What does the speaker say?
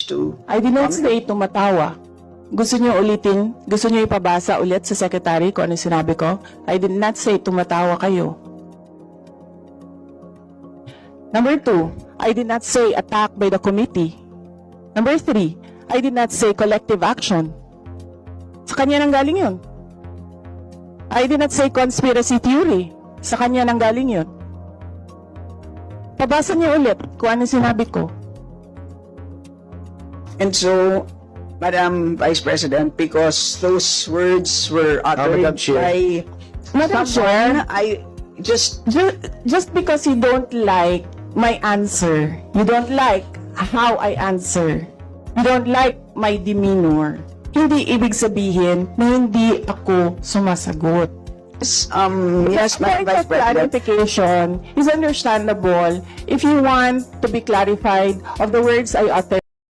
to... I did not say tumatawa. Gusto niyo ulitin? Gusto niyo ipabasa ulit sa secretary kung ano sinabi ko? I did not say tumatawa kayo. Number 2, I did not say attack by the committee. Number 3, I did not say collective action. Sa kanya nang galing yun. I did not say conspiracy theory. Sa kanya nang galing yun. Pabasa niyo ulit kung ano sinabi ko. And so, Madam Vice President, because those words were uttered Madam Chair. by Madam someone, Chair. I just... Just because you don't like my answer, you don't like how I answer, you don't like my demeanor, hindi ibig sabihin na hindi ako sumasagot. Yes, Madam Point Vice of President. clarification is understandable if you want to be clarified of the words I uttered.